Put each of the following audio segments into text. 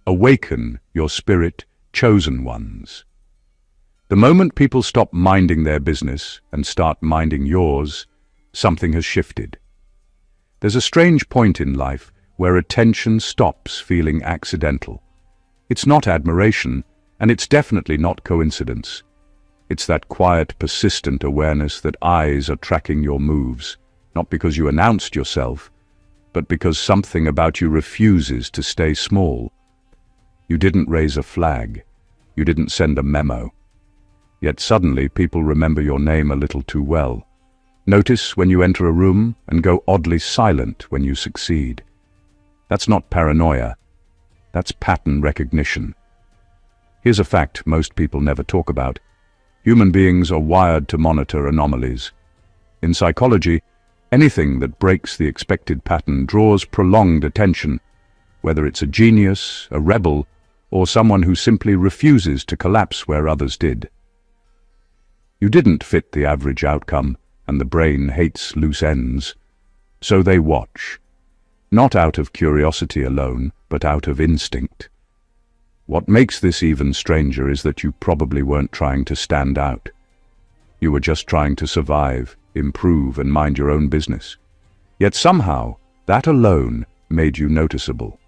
Awaken your spirit, chosen ones. The moment people stop minding their business and start minding yours, something has shifted. There's a strange point in life where attention stops feeling accidental. It's not admiration, and it's definitely not coincidence. It's that quiet, persistent awareness that eyes are tracking your moves, not because you announced yourself, but because something about you refuses to stay small. You didn't raise a flag. You didn't send a memo. Yet suddenly people remember your name a little too well. Notice when you enter a room and go oddly silent when you succeed. That's not paranoia. That's pattern recognition. Here's a fact most people never talk about. Human beings are wired to monitor anomalies. In psychology, anything that breaks the expected pattern draws prolonged attention, whether it's a genius, a rebel, or someone who simply refuses to collapse where others did. You didn't fit the average outcome, and the brain hates loose ends. So they watch, not out of curiosity alone, but out of instinct. What makes this even stranger is that you probably weren't trying to stand out. You were just trying to survive, improve, and mind your own business. Yet somehow, that alone made you noticeable.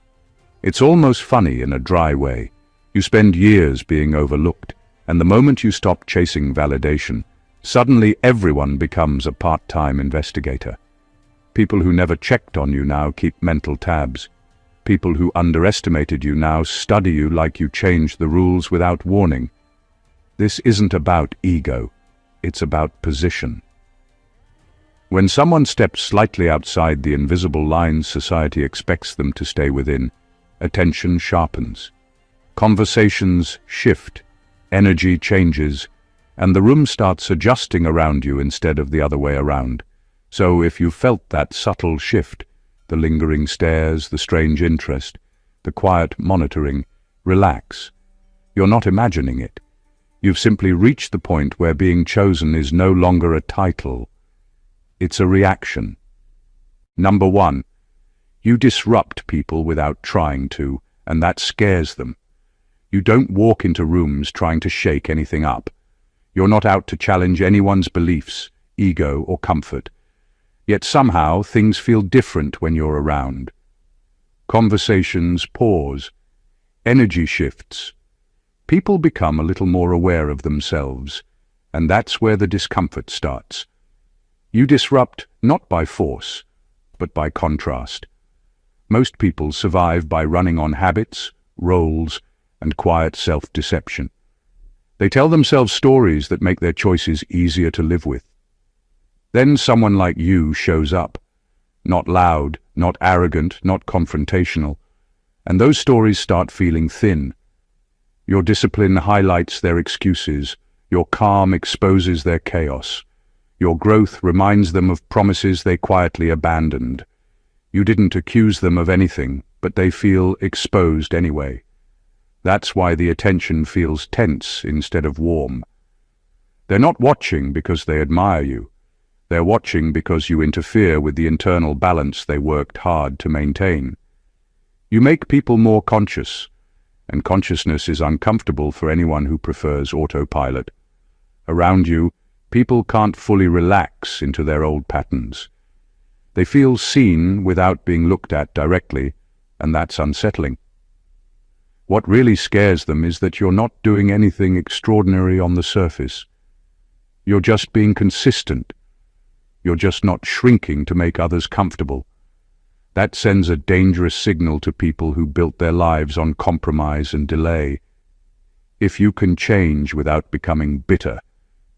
It's almost funny in a dry way. You spend years being overlooked, and the moment you stop chasing validation, suddenly everyone becomes a part-time investigator. People who never checked on you now keep mental tabs. People who underestimated you now study you like you changed the rules without warning. This isn't about ego, it's about position. When someone steps slightly outside the invisible lines society expects them to stay within, attention sharpens. Conversations shift, energy changes, and the room starts adjusting around you instead of the other way around. So if you felt that subtle shift, the lingering stares, the strange interest, the quiet monitoring, relax. You're not imagining it. You've simply reached the point where being chosen is no longer a title. It's a reaction. Number 1, you disrupt people without trying to, and that scares them. You don't walk into rooms trying to shake anything up. You're not out to challenge anyone's beliefs, ego, or comfort. Yet somehow things feel different when you're around. Conversations pause. Energy shifts. People become a little more aware of themselves, and that's where the discomfort starts. You disrupt not by force, but by contrast. Most people survive by running on habits, roles, and quiet self-deception. They tell themselves stories that make their choices easier to live with. Then someone like you shows up, not loud, not arrogant, not confrontational, and those stories start feeling thin. Your discipline highlights their excuses, your calm exposes their chaos, your growth reminds them of promises they quietly abandoned. You didn't accuse them of anything, but they feel exposed anyway. That's why the attention feels tense instead of warm. They're not watching because they admire you. They're watching because you interfere with the internal balance they worked hard to maintain. You make people more conscious, and consciousness is uncomfortable for anyone who prefers autopilot. Around you, people can't fully relax into their old patterns. They feel seen without being looked at directly, and that's unsettling. What really scares them is that you're not doing anything extraordinary on the surface. You're just being consistent. You're just not shrinking to make others comfortable. That sends a dangerous signal to people who built their lives on compromise and delay. If you can change without becoming bitter,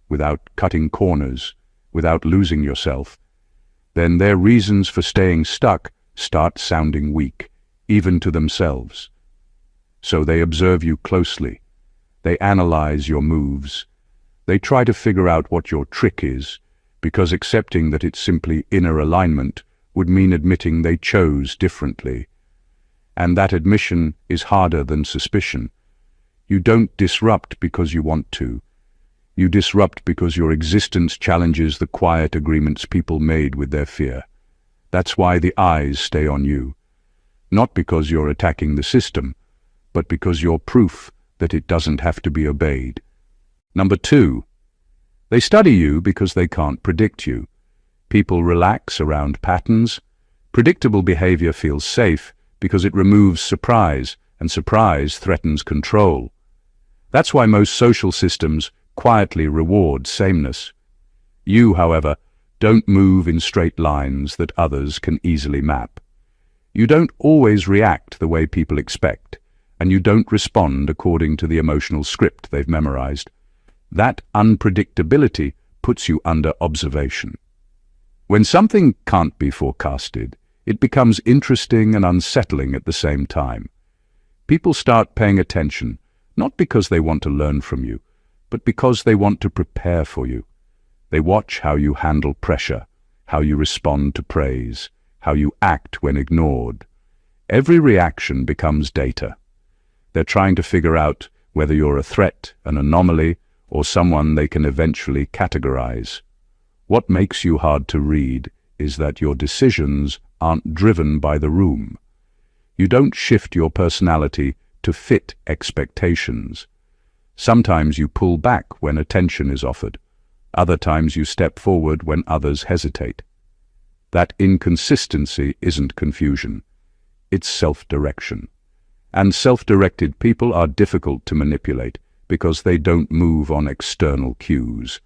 without cutting corners, without losing yourself, then their reasons for staying stuck start sounding weak, even to themselves. So they observe you closely. They analyze your moves. They try to figure out what your trick is, because accepting that it's simply inner alignment would mean admitting they chose differently. And that admission is harder than suspicion. You don't disrupt because you want to. You disrupt because your existence challenges the quiet agreements people made with their fear. That's why the eyes stay on you. Not because you're attacking the system, but because you're proof that it doesn't have to be obeyed. Number 2, they study you because they can't predict you. People relax around patterns. Predictable behavior feels safe because it removes surprise, and surprise threatens control. That's why most social systems quietly reward sameness. You, however, don't move in straight lines that others can easily map. You don't always react the way people expect, and you don't respond according to the emotional script they've memorized. That unpredictability puts you under observation. When something can't be forecasted, it becomes interesting and unsettling at the same time. People start paying attention, not because they want to learn from you, but because they want to prepare for you. They watch how you handle pressure, how you respond to praise, how you act when ignored. Every reaction becomes data. They're trying to figure out whether you're a threat, an anomaly, or someone they can eventually categorize. What makes you hard to read is that your decisions aren't driven by the room. You don't shift your personality to fit expectations. Sometimes you pull back when attention is offered. Other times you step forward when others hesitate. That inconsistency isn't confusion. It's self-direction. And self-directed people are difficult to manipulate because they don't move on external cues.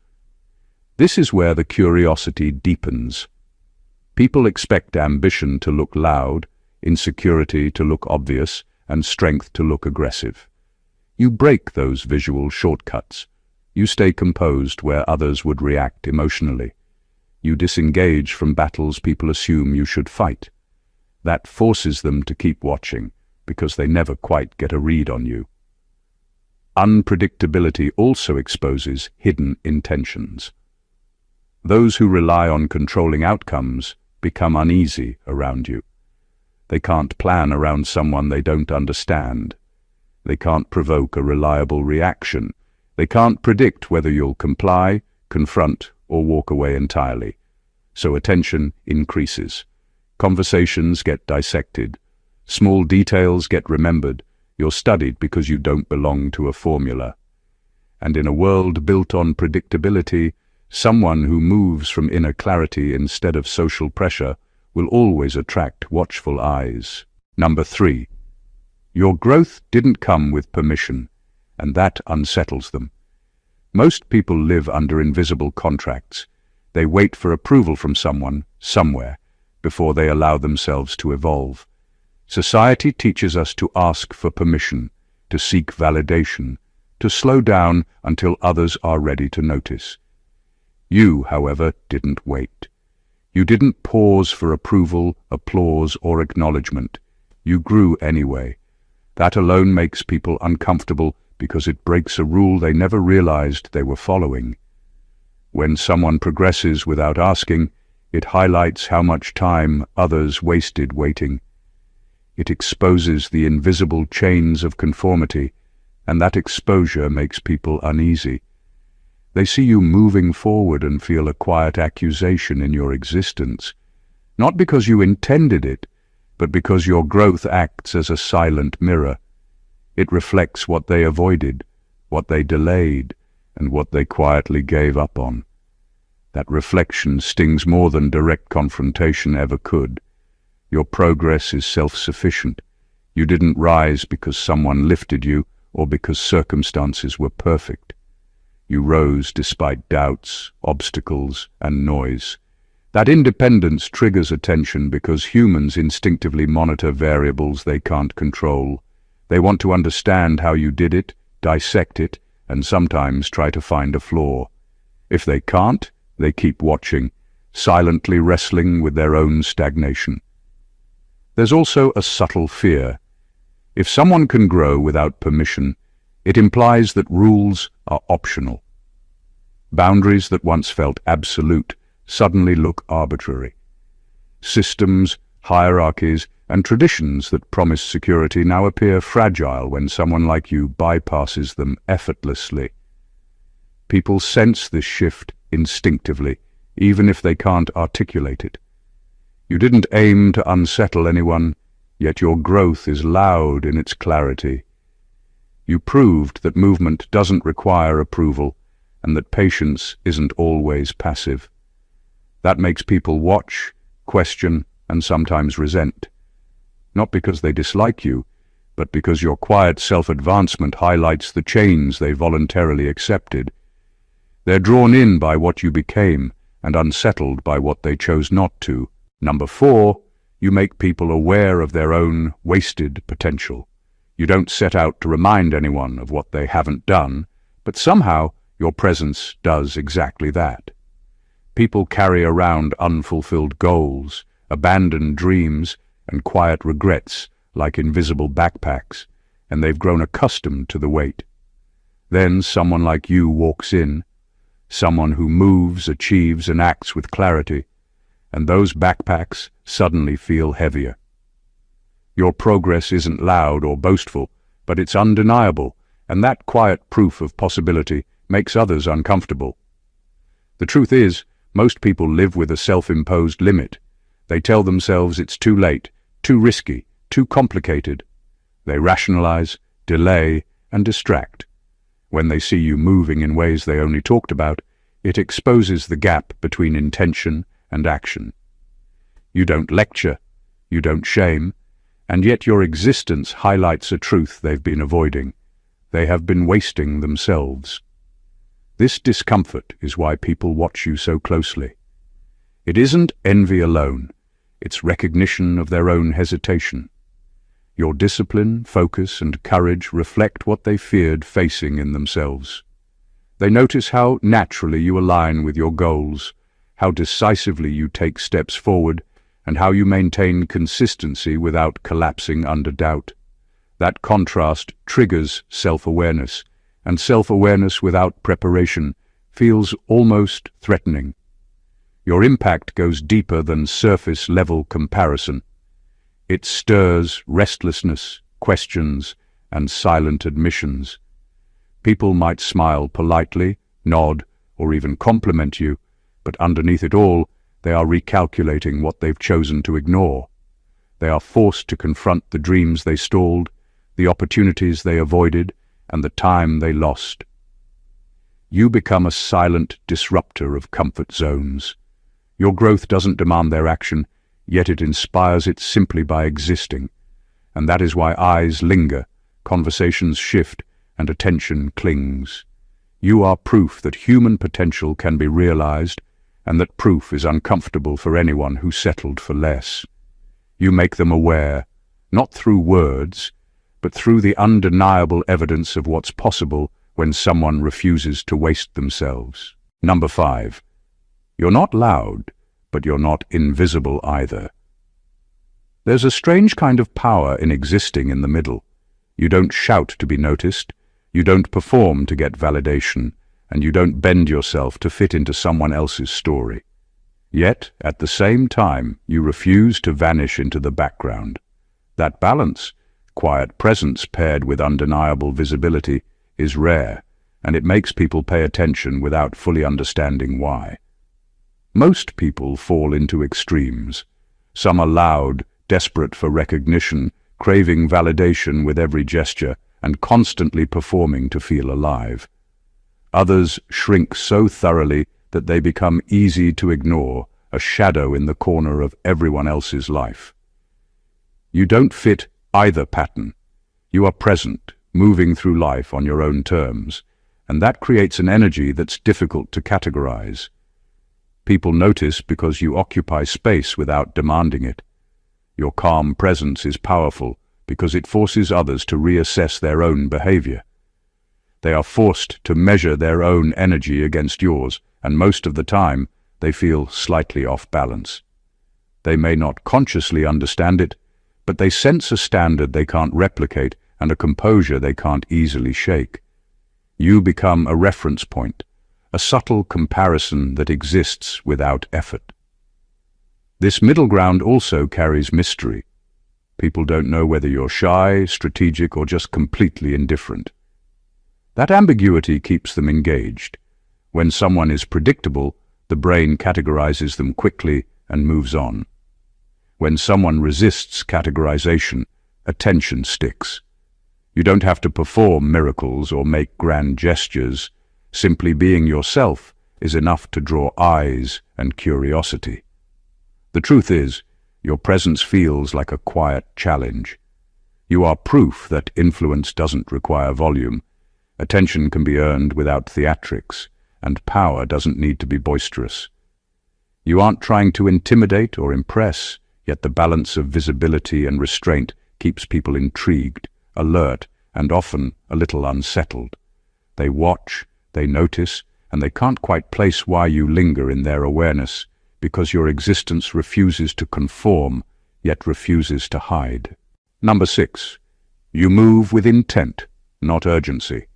This is where the curiosity deepens. People expect ambition to look loud, insecurity to look obvious, and strength to look aggressive. You break those visual shortcuts. You stay composed where others would react emotionally. You disengage from battles people assume you should fight. That forces them to keep watching, because they never quite get a read on you. Unpredictability also exposes hidden intentions. Those who rely on controlling outcomes become uneasy around you. They can't plan around someone they don't understand. They can't provoke a reliable reaction. They can't predict whether you'll comply, confront, or walk away entirely. So attention increases. Conversations get dissected. Small details get remembered. You're studied because you don't belong to a formula. And in a world built on predictability, someone who moves from inner clarity instead of social pressure will always attract watchful eyes. Number 3, your growth didn't come with permission, and that unsettles them. Most people live under invisible contracts. They wait for approval from someone, somewhere, before they allow themselves to evolve. Society teaches us to ask for permission, to seek validation, to slow down until others are ready to notice. You, however, didn't wait. You didn't pause for approval, applause, or acknowledgement. You grew anyway. That alone makes people uncomfortable because it breaks a rule they never realized they were following. When someone progresses without asking, it highlights how much time others wasted waiting. It exposes the invisible chains of conformity, and that exposure makes people uneasy. They see you moving forward and feel a quiet accusation in your existence, not because you intended it, but because your growth acts as a silent mirror. It reflects what they avoided, what they delayed, and what they quietly gave up on. That reflection stings more than direct confrontation ever could. Your progress is self-sufficient. You didn't rise because someone lifted you or because circumstances were perfect. You rose despite doubts, obstacles, and noise. That independence triggers attention because humans instinctively monitor variables they can't control. They want to understand how you did it, dissect it, and sometimes try to find a flaw. If they can't, they keep watching, silently wrestling with their own stagnation. There's also a subtle fear. If someone can grow without permission, it implies that rules are optional. Boundaries that once felt absolute suddenly look arbitrary. Systems, hierarchies, and traditions that promise security now appear fragile when someone like you bypasses them effortlessly. People sense this shift instinctively, even if they can't articulate it. You didn't aim to unsettle anyone, yet your growth is loud in its clarity. You proved that movement doesn't require approval and that patience isn't always passive. That makes people watch, question, and sometimes resent. Not because they dislike you, but because your quiet self-advancement highlights the chains they voluntarily accepted. They're drawn in by what you became and unsettled by what they chose not to. Number 4, you make people aware of their own wasted potential. You don't set out to remind anyone of what they haven't done, but somehow your presence does exactly that. People carry around unfulfilled goals, abandoned dreams, and quiet regrets like invisible backpacks, and they've grown accustomed to the weight. Then someone like you walks in, someone who moves, achieves, and acts with clarity, and those backpacks suddenly feel heavier. Your progress isn't loud or boastful, but it's undeniable, and that quiet proof of possibility makes others uncomfortable. The truth is, most people live with a self-imposed limit. They tell themselves it's too late, too risky, too complicated. They rationalize, delay, and distract. When they see you moving in ways they only talked about, it exposes the gap between intention and action. You don't lecture, you don't shame, and yet your existence highlights a truth they've been avoiding. They have been wasting themselves. This discomfort is why people watch you so closely. It isn't envy alone, it's recognition of their own hesitation. Your discipline, focus, and courage reflect what they feared facing in themselves. They notice how naturally you align with your goals, how decisively you take steps forward, and how you maintain consistency without collapsing under doubt. That contrast triggers self-awareness, and self-awareness without preparation feels almost threatening. Your impact goes deeper than surface-level comparison. It stirs restlessness, questions, and silent admissions. People might smile politely, nod, or even compliment you, but underneath it all, they are recalculating what they've chosen to ignore. They are forced to confront the dreams they stalled, the opportunities they avoided, and the time they lost. You become a silent disruptor of comfort zones. Your growth doesn't demand their action, yet it inspires it simply by existing. And that is why eyes linger, conversations shift, and attention clings. You are proof that human potential can be realized, and that proof is uncomfortable for anyone who settled for less. You make them aware, not through words, but through the undeniable evidence of what's possible when someone refuses to waste themselves. Number 5. You're not loud, but you're not invisible either. There's a strange kind of power in existing in the middle. You don't shout to be noticed, you don't perform to get validation, and you don't bend yourself to fit into someone else's story. Yet, at the same time, you refuse to vanish into the background. That balance, quiet presence paired with undeniable visibility, is rare, and it makes people pay attention without fully understanding why. Most people fall into extremes. Some are loud, desperate for recognition, craving validation with every gesture, and constantly performing to feel alive. Others shrink so thoroughly that they become easy to ignore, a shadow in the corner of everyone else's life. You don't fit either pattern. You are present, moving through life on your own terms, and that creates an energy that's difficult to categorize. People notice because you occupy space without demanding it. Your calm presence is powerful because it forces others to reassess their own behavior. They are forced to measure their own energy against yours, and most of the time, they feel slightly off balance. They may not consciously understand it, but they sense a standard they can't replicate and a composure they can't easily shake. You become a reference point, a subtle comparison that exists without effort. This middle ground also carries mystery. People don't know whether you're shy, strategic, or just completely indifferent. That ambiguity keeps them engaged. When someone is predictable, the brain categorizes them quickly and moves on. When someone resists categorization, attention sticks. You don't have to perform miracles or make grand gestures. Simply being yourself is enough to draw eyes and curiosity. The truth is, your presence feels like a quiet challenge. You are proof that influence doesn't require volume. Attention can be earned without theatrics, and power doesn't need to be boisterous. You aren't trying to intimidate or impress, yet the balance of visibility and restraint keeps people intrigued, alert, and often a little unsettled. They watch, they notice, and they can't quite place why you linger in their awareness, because your existence refuses to conform, yet refuses to hide. Number 6. You move with intent, not urgency.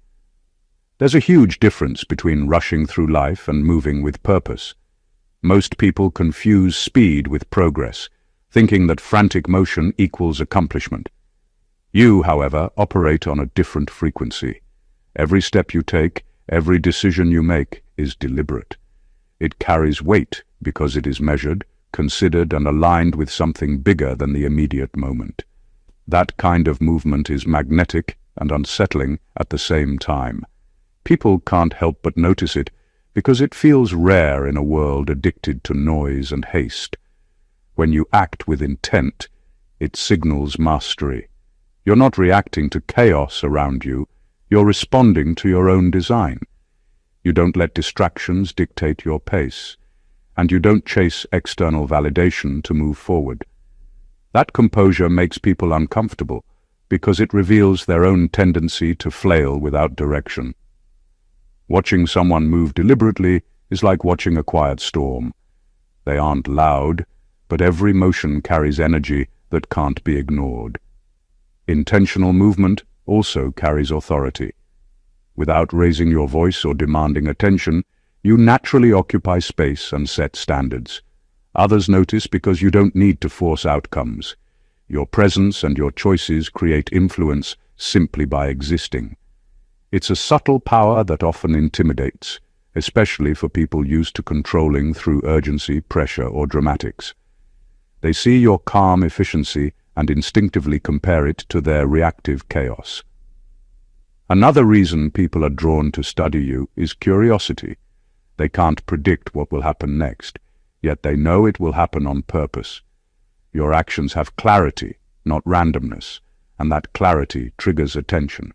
There's a huge difference between rushing through life and moving with purpose. Most people confuse speed with progress, thinking that frantic motion equals accomplishment. You, however, operate on a different frequency. Every step you take, every decision you make is deliberate. It carries weight because it is measured, considered, and aligned with something bigger than the immediate moment. That kind of movement is magnetic and unsettling at the same time. People can't help but notice it because it feels rare in a world addicted to noise and haste. When you act with intent, it signals mastery. You're not reacting to chaos around you, you're responding to your own design. You don't let distractions dictate your pace, and you don't chase external validation to move forward. That composure makes people uncomfortable because it reveals their own tendency to flail without direction. Watching someone move deliberately is like watching a quiet storm. They aren't loud, but every motion carries energy that can't be ignored. Intentional movement also carries authority. Without raising your voice or demanding attention, you naturally occupy space and set standards. Others notice because you don't need to force outcomes. Your presence and your choices create influence simply by existing. It's a subtle power that often intimidates, especially for people used to controlling through urgency, pressure, or dramatics. They see your calm efficiency and instinctively compare it to their reactive chaos. Another reason people are drawn to study you is curiosity. They can't predict what will happen next, yet they know it will happen on purpose. Your actions have clarity, not randomness, and that clarity triggers attention.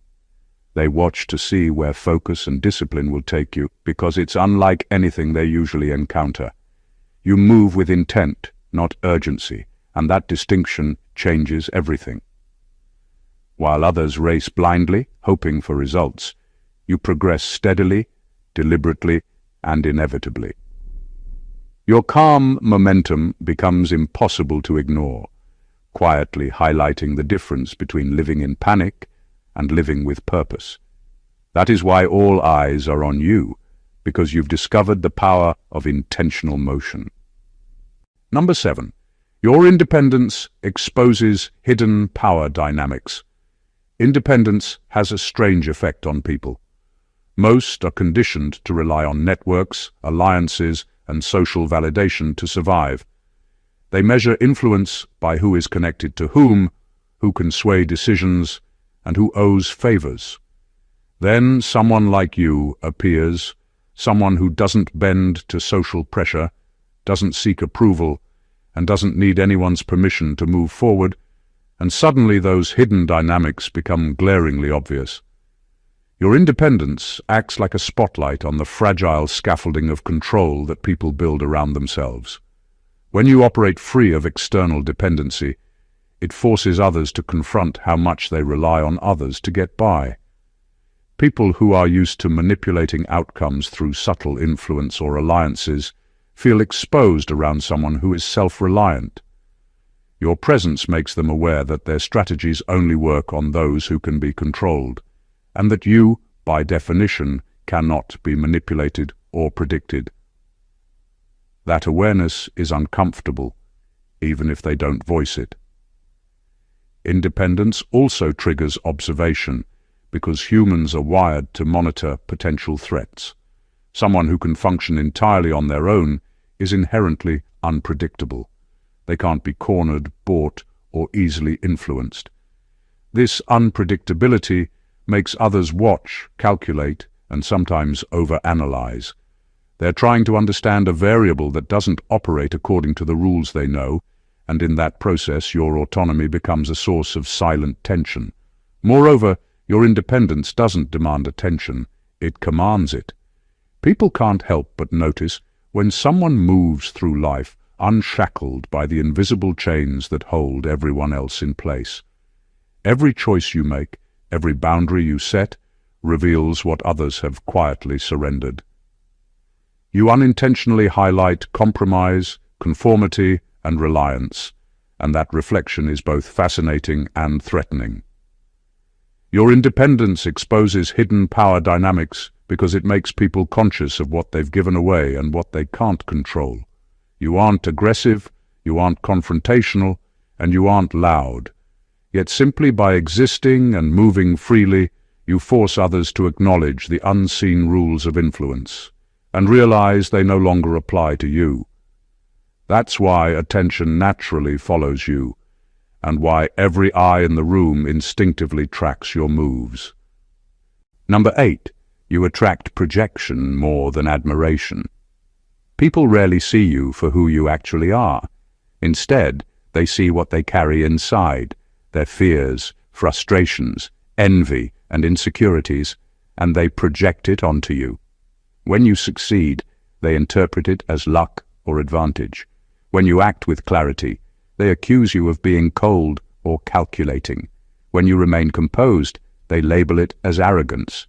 They watch to see where focus and discipline will take you because it's unlike anything they usually encounter. You move with intent, not urgency, and that distinction changes everything. While others race blindly, hoping for results, you progress steadily, deliberately, and inevitably. Your calm momentum becomes impossible to ignore, quietly highlighting the difference between living in panic and living with purpose. That is why all eyes are on you, because you've discovered the power of intentional motion. Number 7. Your independence exposes hidden power dynamics. Independence has a strange effect on people. Most are conditioned to rely on networks, alliances, and social validation to survive. They measure influence by who is connected to whom, who can sway decisions, and who owes favors. Then someone like you appears, someone who doesn't bend to social pressure, doesn't seek approval, and doesn't need anyone's permission to move forward, and suddenly those hidden dynamics become glaringly obvious. Your independence acts like a spotlight on the fragile scaffolding of control that people build around themselves. When you operate free of external dependency, it forces others to confront how much they rely on others to get by. People who are used to manipulating outcomes through subtle influence or alliances feel exposed around someone who is self-reliant. Your presence makes them aware that their strategies only work on those who can be controlled, and that you, by definition, cannot be manipulated or predicted. That awareness is uncomfortable, even if they don't voice it. Independence also triggers observation, because humans are wired to monitor potential threats. Someone who can function entirely on their own is inherently unpredictable. They can't be cornered, bought, or easily influenced. This unpredictability makes others watch, calculate, and sometimes overanalyze. They're trying to understand a variable that doesn't operate according to the rules they know, and in that process your autonomy becomes a source of silent tension. Moreover, your independence doesn't demand attention, it commands it. People can't help but notice when someone moves through life unshackled by the invisible chains that hold everyone else in place. Every choice you make, every boundary you set, reveals what others have quietly surrendered. You unintentionally highlight compromise, conformity, and reliance, and that reflection is both fascinating and threatening. Your independence exposes hidden power dynamics because it makes people conscious of what they've given away and what they can't control. You aren't aggressive, you aren't confrontational, and you aren't loud. Yet simply by existing and moving freely, you force others to acknowledge the unseen rules of influence and realize they no longer apply to you. That's why attention naturally follows you, and why every eye in the room instinctively tracks your moves. Number 8. You attract projection more than admiration. People rarely see you for who you actually are. Instead, they see what they carry inside, their fears, frustrations, envy, and insecurities, and they project it onto you. When you succeed, they interpret it as luck or advantage. When you act with clarity, they accuse you of being cold or calculating. When you remain composed, they label it as arrogance.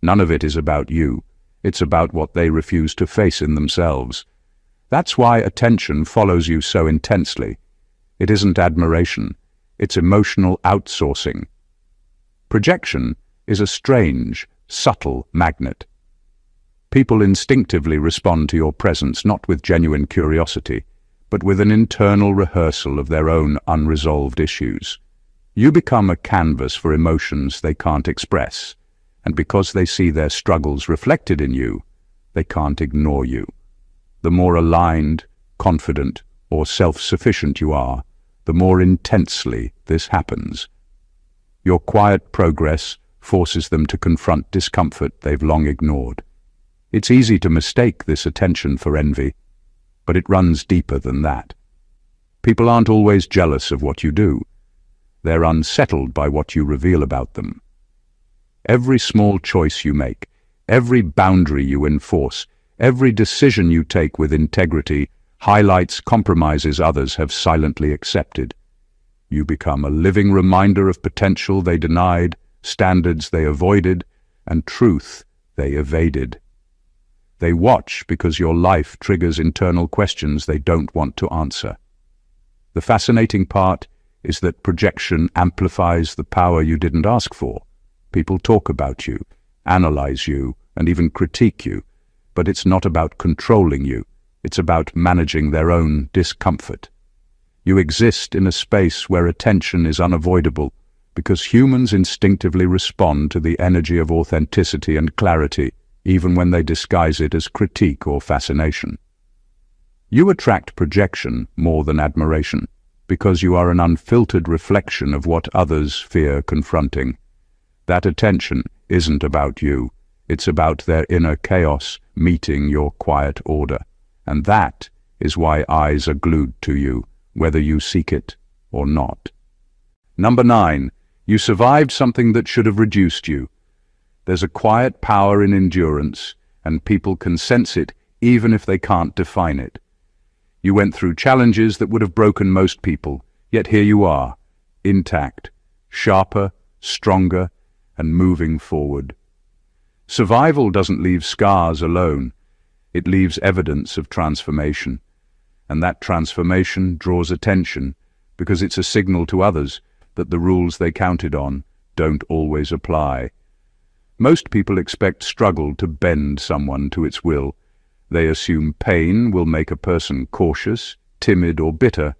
None of it is about you. It's about what they refuse to face in themselves. That's why attention follows you so intensely. It isn't admiration. It's emotional outsourcing. Projection is a strange, subtle magnet. People instinctively respond to your presence not with genuine curiosity, but with an internal rehearsal of their own unresolved issues. You become a canvas for emotions they can't express, and because they see their struggles reflected in you, they can't ignore you. The more aligned, confident, or self-sufficient you are, the more intensely this happens. Your quiet progress forces them to confront discomfort they've long ignored. It's easy to mistake this attention for envy, but it runs deeper than that. People aren't always jealous of what you do. They're unsettled by what you reveal about them. Every small choice you make, every boundary you enforce, every decision you take with integrity highlights compromises others have silently accepted. You become a living reminder of potential they denied, standards they avoided, and truth they evaded. They watch because your life triggers internal questions they don't want to answer. The fascinating part is that projection amplifies the power you didn't ask for. People talk about you, analyze you, and even critique you, but it's not about controlling you. It's about managing their own discomfort. You exist in a space where attention is unavoidable because humans instinctively respond to the energy of authenticity and clarity, even when they disguise it as critique or fascination. You attract projection more than admiration because you are an unfiltered reflection of what others fear confronting. That attention isn't about you. It's about their inner chaos meeting your quiet order. And that is why eyes are glued to you, whether you seek it or not. Number 9. You survived something that should have reduced you. There's a quiet power in endurance, and people can sense it even if they can't define it. You went through challenges that would have broken most people, yet here you are, intact, sharper, stronger, and moving forward. Survival doesn't leave scars alone. It leaves evidence of transformation, and that transformation draws attention because it's a signal to others that the rules they counted on don't always apply. Most people expect struggle to bend someone to its will. They assume pain will make a person cautious, timid, or bitter.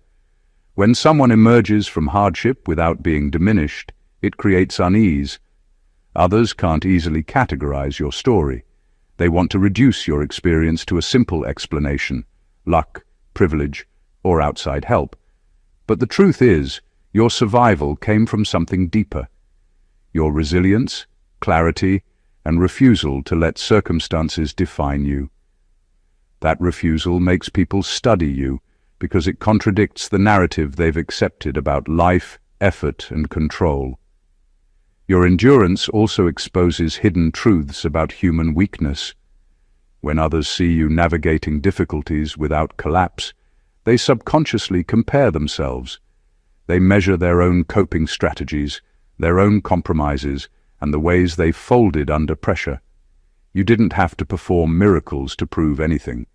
When someone emerges from hardship without being diminished, it creates unease. Others can't easily categorize your story. They want to reduce your experience to a simple explanation: luck, privilege, or outside help. But the truth is, Your survival came from something deeper. Your resilience, clarity, and refusal to let circumstances define you. That refusal makes people study you because it contradicts the narrative they've accepted about life, effort, and control. Your endurance also exposes hidden truths about human weakness. When others see you navigating difficulties without collapse, they subconsciously compare themselves. They measure their own coping strategies, their own compromises, and the ways they folded under pressure. You didn't have to perform miracles to prove anything.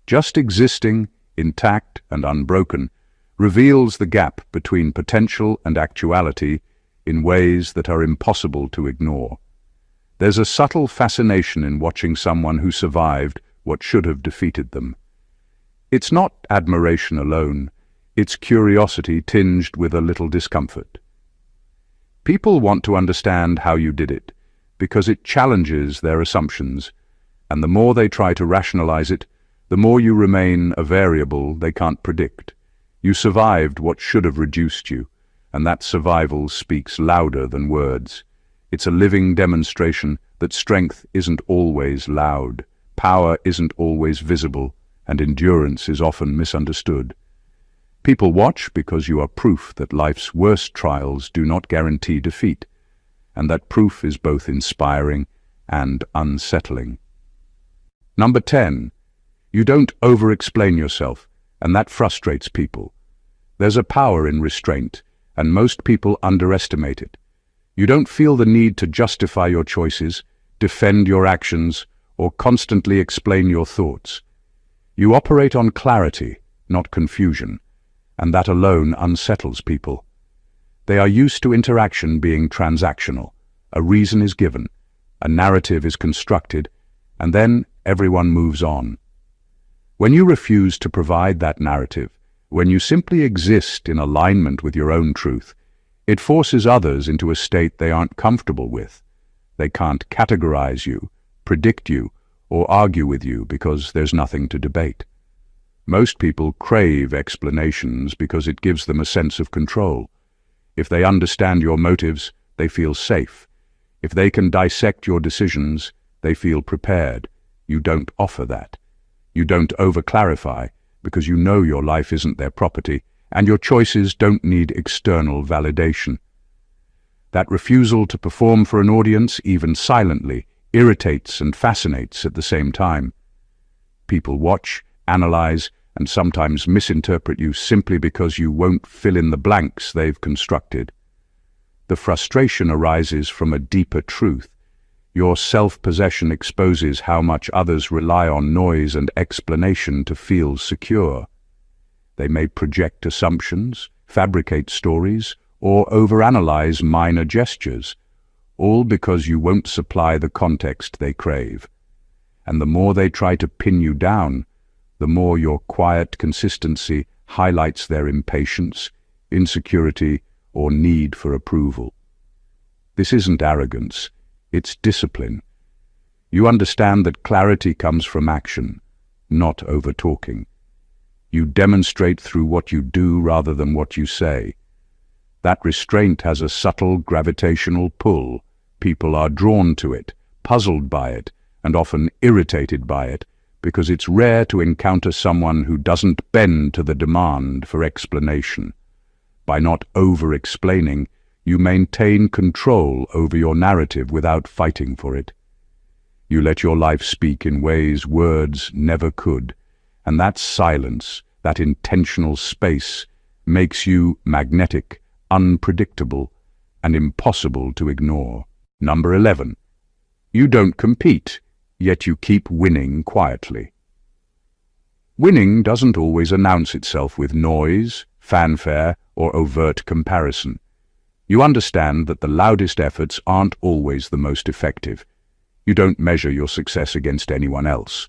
Just existing, intact and unbroken, reveals the gap between potential and actuality in ways that are impossible to ignore. There's a subtle fascination in watching someone who survived what should have defeated them. It's not admiration alone, it's curiosity tinged with a little discomfort. People want to understand how you did it, because it challenges their assumptions, and the more they try to rationalize it, the more you remain a variable they can't predict. You survived what should have reduced you, and that survival speaks louder than words. It's a living demonstration that strength isn't always loud, power isn't always visible, and endurance is often misunderstood. People watch because you are proof that life's worst trials do not guarantee defeat, and that proof is both inspiring and unsettling. Number 10. You don't over-explain yourself, and that frustrates people. There's a power in restraint, and most people underestimate it. You don't feel the need to justify your choices, defend your actions, or constantly explain your thoughts. You operate on clarity, not confusion, and that alone unsettles people. They are used to interaction being transactional. A reason is given, a narrative is constructed, and then everyone moves on. When you refuse to provide that narrative, when you simply exist in alignment with your own truth, it forces others into a state they aren't comfortable with. They can't categorize you, predict you, or argue with you because there's nothing to debate. Most people crave explanations because it gives them a sense of control. If they understand your motives, they feel safe. If they can dissect your decisions, they feel prepared. You don't offer that. You don't over-clarify because you know your life isn't their property and your choices don't need external validation. That refusal to perform for an audience, even silently, irritates and fascinates at the same time. People watch, analyze, and sometimes misinterpret you simply because you won't fill in the blanks they've constructed. The frustration arises from a deeper truth. Your self-possession exposes how much others rely on noise and explanation to feel secure. They may project assumptions, fabricate stories, or overanalyze minor gestures, all because you won't supply the context they crave. And the more they try to pin you down, the more your quiet consistency highlights their impatience, insecurity, or need for approval. This isn't arrogance, it's discipline. You understand that clarity comes from action, not over-talking. You demonstrate through what you do rather than what you say. That restraint has a subtle gravitational pull. People are drawn to it, puzzled by it, and often irritated by it, because it's rare to encounter someone who doesn't bend to the demand for explanation. By not over-explaining, you maintain control over your narrative without fighting for it. You let your life speak in ways words never could, and that silence, that intentional space, makes you magnetic, unpredictable, and impossible to ignore. Number 11. You don't compete, yet you keep winning quietly. Winning doesn't always announce itself with noise, fanfare, or overt comparison. You understand that the loudest efforts aren't always the most effective. You don't measure your success against anyone else,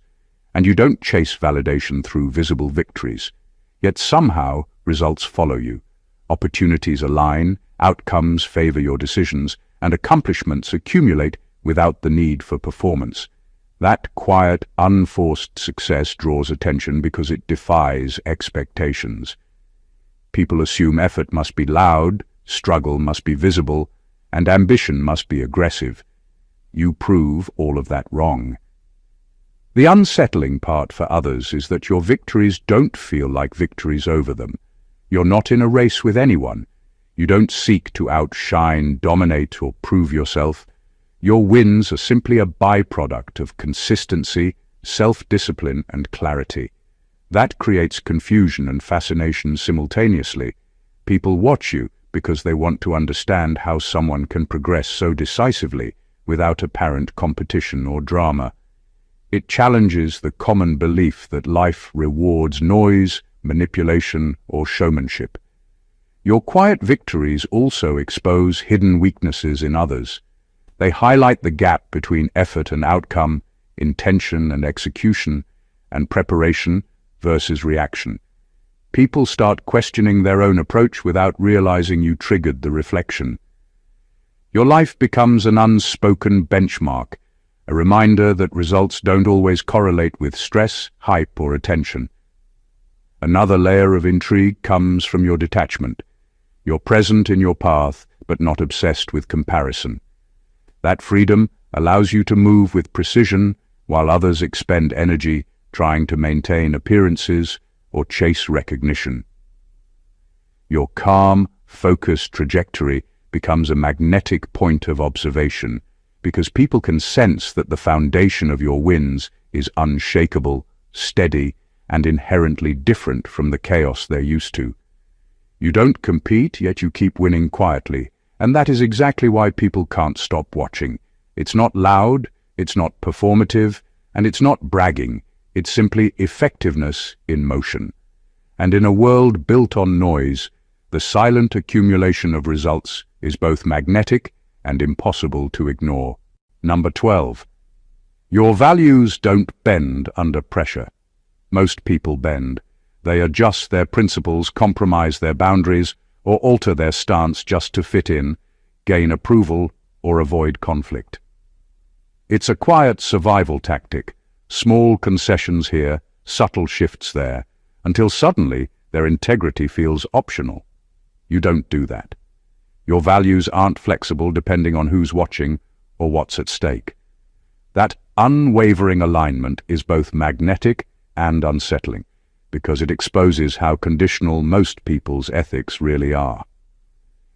and you don't chase validation through visible victories. Yet somehow results follow you. Opportunities align, outcomes favor your decisions, and accomplishments accumulate without the need for performance. That quiet, unforced success draws attention because it defies expectations. People assume effort must be loud, struggle must be visible, and ambition must be aggressive. You prove all of that wrong. The unsettling part for others is that your victories don't feel like victories over them. You're not in a race with anyone. You don't seek to outshine, dominate, or prove yourself. Your wins are simply a byproduct of consistency, self-discipline, and clarity. That creates confusion and fascination simultaneously. People watch you because they want to understand how someone can progress so decisively without apparent competition or drama. It challenges the common belief that life rewards noise, manipulation, or showmanship. Your quiet victories also expose hidden weaknesses in others. They highlight the gap between effort and outcome, intention and execution, and preparation versus reaction. People start questioning their own approach without realizing you triggered the reflection. Your life becomes an unspoken benchmark, a reminder that results don't always correlate with stress, hype, or attention. Another layer of intrigue comes from your detachment. You're present in your path, but not obsessed with comparison. That freedom allows you to move with precision, while others expend energy trying to maintain appearances or chase recognition. Your calm, focused trajectory becomes a magnetic point of observation, because people can sense that the foundation of your wins is unshakable, steady, and inherently different from the chaos they're used to. You don't compete, yet you keep winning quietly, and that is exactly why people can't stop watching. It's not loud, it's not performative, and it's not bragging. It's simply effectiveness in motion. And in a world built on noise, the silent accumulation of results is both magnetic and impossible to ignore. Number 12. Your values don't bend under pressure. Most people bend. They adjust their principles, compromise their boundaries, or alter their stance just to fit in, gain approval, or avoid conflict. It's a quiet survival tactic. Small concessions here, subtle shifts there, until suddenly their integrity feels optional. You don't do that. Your values aren't flexible depending on who's watching or what's at stake. That unwavering alignment is both magnetic and unsettling, because it exposes how conditional most people's ethics really are.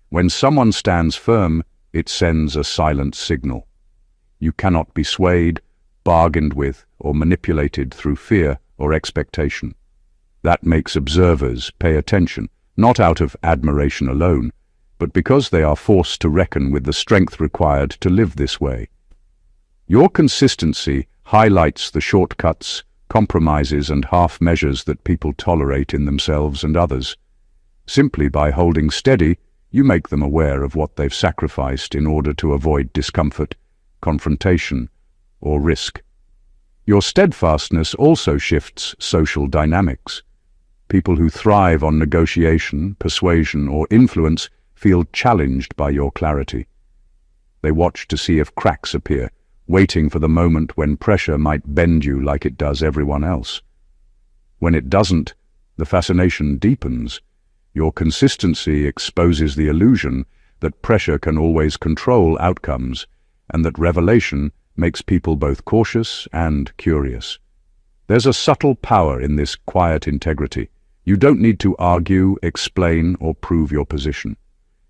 When someone stands firm, it sends a silent signal. You cannot be swayed, bargained with, or manipulated through fear or expectation. That makes observers pay attention, not out of admiration alone, but because they are forced to reckon with the strength required to live this way. Your consistency highlights the shortcuts, compromises, and half-measures that people tolerate in themselves and others. Simply by holding steady, you make them aware of what they've sacrificed in order to avoid discomfort, confrontation, or risk. Your steadfastness also shifts social dynamics. People who thrive on negotiation, persuasion, or influence feel challenged by your clarity. They watch to see if cracks appear, waiting for the moment when pressure might bend you like it does everyone else. When it doesn't, the fascination deepens. Your consistency exposes the illusion that pressure can always control outcomes, and that revelation makes people both cautious and curious. There's a subtle power in this quiet integrity. You don't need to argue, explain, or prove your position.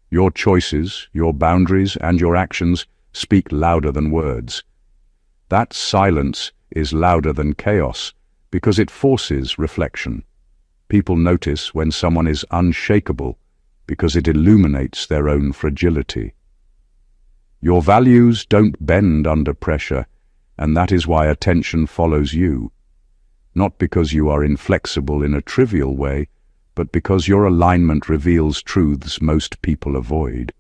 Your choices, your boundaries, and your actions speak louder than words. That silence is louder than chaos because it forces reflection. People notice when someone is unshakable because it illuminates their own fragility. Your values don't bend under pressure, and that is why attention follows you. Not because you are inflexible in a trivial way, but because your alignment reveals truths most people avoid.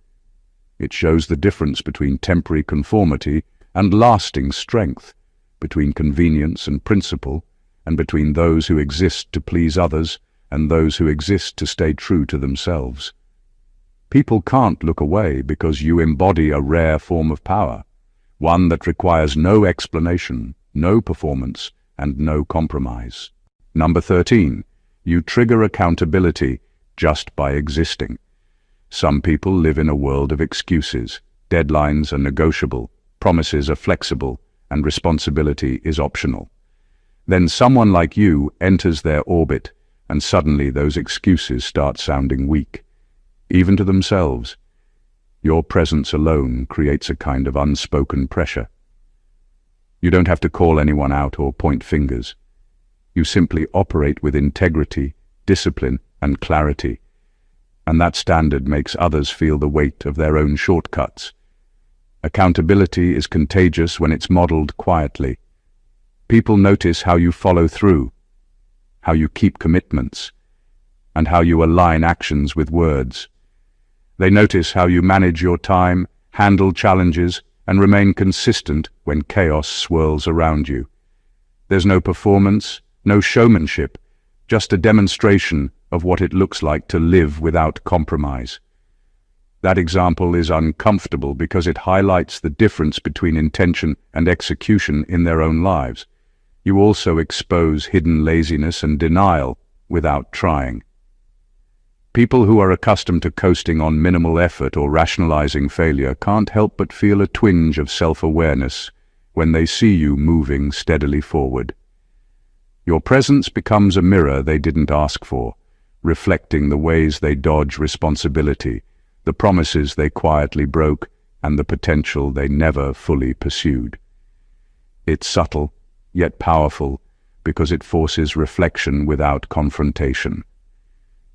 It shows the difference between temporary conformity and lasting strength, between convenience and principle, and between those who exist to please others and those who exist to stay true to themselves. People can't look away because you embody a rare form of power, one that requires no explanation, no performance, and no compromise. Number 13. You trigger accountability just by existing. Some people live in a world of excuses. Deadlines are negotiable, promises are flexible, and responsibility is optional. Then someone like you enters their orbit, and suddenly those excuses start sounding weak, even to themselves. Your presence alone creates a kind of unspoken pressure. You don't have to call anyone out or point fingers. You simply operate with integrity, discipline, and clarity, and that standard makes others feel the weight of their own shortcuts. Accountability is contagious when it's modeled quietly. People notice how you follow through, how you keep commitments, and how you align actions with words. They notice how you manage your time, handle challenges, and remain consistent when chaos swirls around you. There's no performance, no showmanship, just a demonstration of what it looks like to live without compromise. That example is uncomfortable because it highlights the difference between intention and execution in their own lives. You also expose hidden laziness and denial without trying. People who are accustomed to coasting on minimal effort or rationalizing failure can't help but feel a twinge of self-awareness when they see you moving steadily forward. Your presence becomes a mirror they didn't ask for, reflecting the ways they dodge responsibility, the promises they quietly broke, and the potential they never fully pursued. It's subtle, yet powerful, because it forces reflection without confrontation.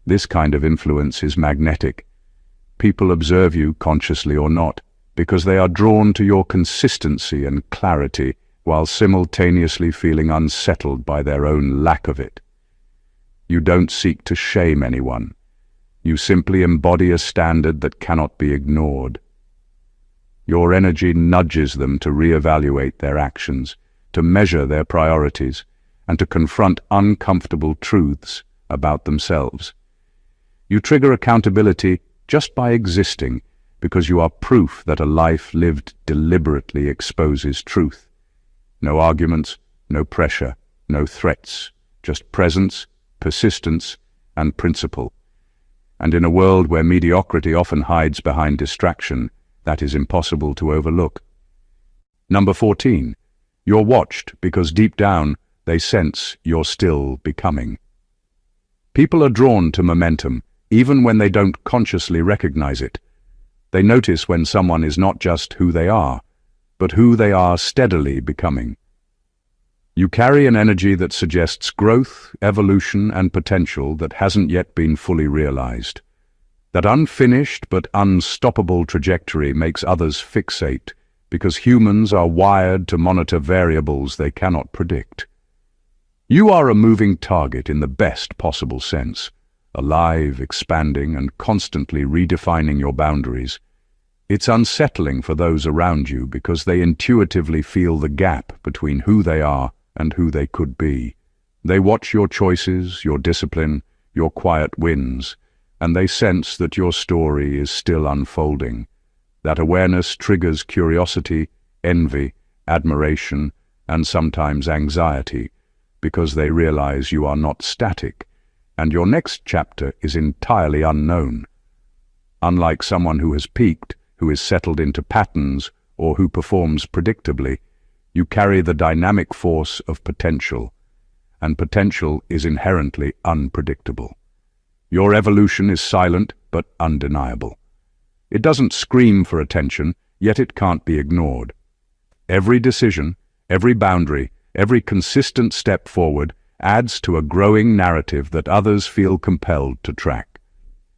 This kind of influence is magnetic. People observe you, consciously or not, because they are drawn to your consistency and clarity, while simultaneously feeling unsettled by their own lack of it. You don't seek to shame anyone. You simply embody a standard that cannot be ignored. Your energy nudges them to reevaluate their actions, to measure their priorities, and to confront uncomfortable truths about themselves. You trigger accountability just by existing, because you are proof that a life lived deliberately exposes truth. No arguments, no pressure, no threats, just presence, persistence, and principle. And in a world where mediocrity often hides behind distraction, that is impossible to overlook. Number 14. You're watched because deep down they sense you're still becoming. People are drawn to momentum, even when they don't consciously recognize it. They notice when someone is not just who they are, but who they are steadily becoming. You carry an energy that suggests growth, evolution, and potential that hasn't yet been fully realized. That unfinished but unstoppable trajectory makes others fixate, because humans are wired to monitor variables they cannot predict. You are a moving target in the best possible sense, alive, expanding, and constantly redefining your boundaries. It's unsettling for those around you because they intuitively feel the gap between who they are and who they could be. They watch your choices, your discipline, your quiet wins, and they sense that your story is still unfolding. That awareness triggers curiosity, envy, admiration, and sometimes anxiety, because they realize you are not static, and your next chapter is entirely unknown. Unlike someone who has peaked, who is settled into patterns, or who performs predictably, you carry the dynamic force of potential, and potential is inherently unpredictable. Your evolution is silent but undeniable. It doesn't scream for attention, yet it can't be ignored. Every decision, every boundary, every consistent step forward adds to a growing narrative that others feel compelled to track.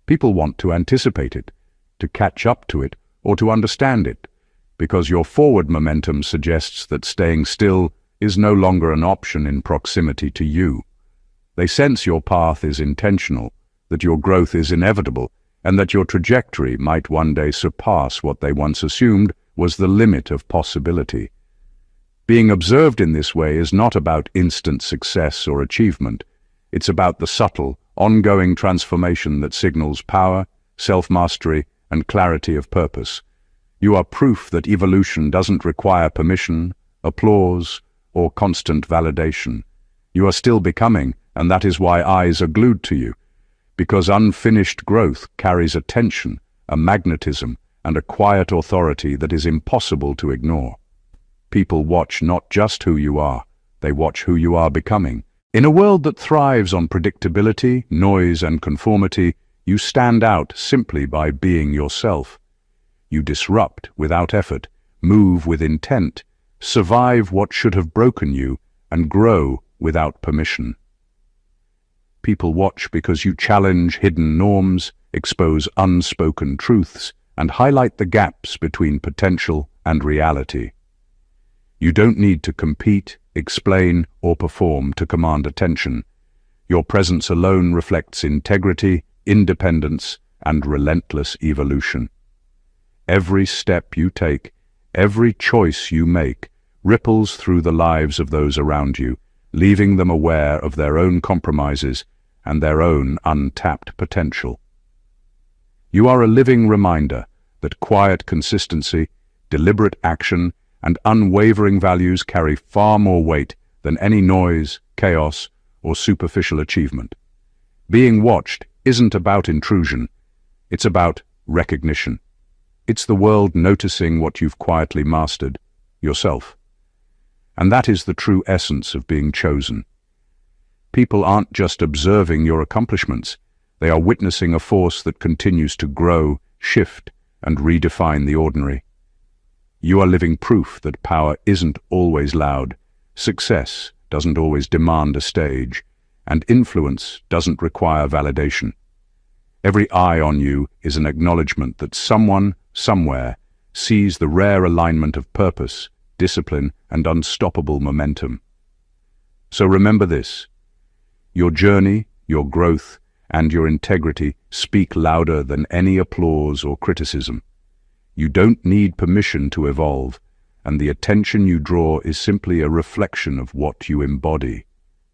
People want to anticipate it, to catch up to it, or to understand it, because your forward momentum suggests that staying still is no longer an option in proximity to you. They sense your path is intentional, that your growth is inevitable, and that your trajectory might one day surpass what they once assumed was the limit of possibility. Being observed in this way is not about instant success or achievement. It's about the subtle, ongoing transformation that signals power, self-mastery, and clarity of purpose. You are proof that evolution doesn't require permission, applause, or constant validation. You are still becoming, and that is why eyes are glued to you. Because unfinished growth carries a tension, a magnetism, and a quiet authority that is impossible to ignore. People watch not just who you are, they watch who you are becoming. In a world that thrives on predictability, noise, and conformity, you stand out simply by being yourself. You disrupt without effort, move with intent, survive what should have broken you, and grow without permission. People watch because you challenge hidden norms, expose unspoken truths, and highlight the gaps between potential and reality. You don't need to compete, explain, or perform to command attention. Your presence alone reflects integrity, independence, and relentless evolution. Every step you take, every choice you make, ripples through the lives of those around you, leaving them aware of their own compromises and their own untapped potential. You are a living reminder that quiet consistency, deliberate action, and unwavering values carry far more weight than any noise, chaos, or superficial achievement. Being watched isn't about intrusion, it's about recognition. It's the world noticing what you've quietly mastered, yourself. And that is the true essence of being chosen. People aren't just observing your accomplishments, they are witnessing a force that continues to grow, shift, and redefine the ordinary. You are living proof that power isn't always loud, success doesn't always demand a stage, and influence doesn't require validation. Every eye on you is an acknowledgement that someone, somewhere, sees the rare alignment of purpose, discipline, and unstoppable momentum. So remember this: your journey, your growth, and your integrity speak louder than any applause or criticism. You don't need permission to evolve, and the attention you draw is simply a reflection of what you embody.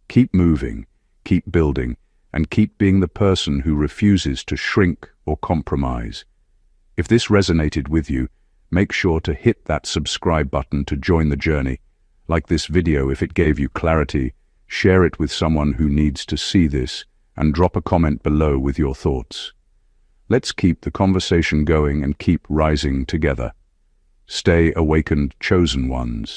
Keep moving, keep building, and keep being the person who refuses to shrink or compromise. If this resonated with you, make sure to hit that subscribe button to join the journey. Like this video if it gave you clarity, share it with someone who needs to see this, and drop a comment below with your thoughts. Let's keep the conversation going and keep rising together. Stay awakened, chosen ones.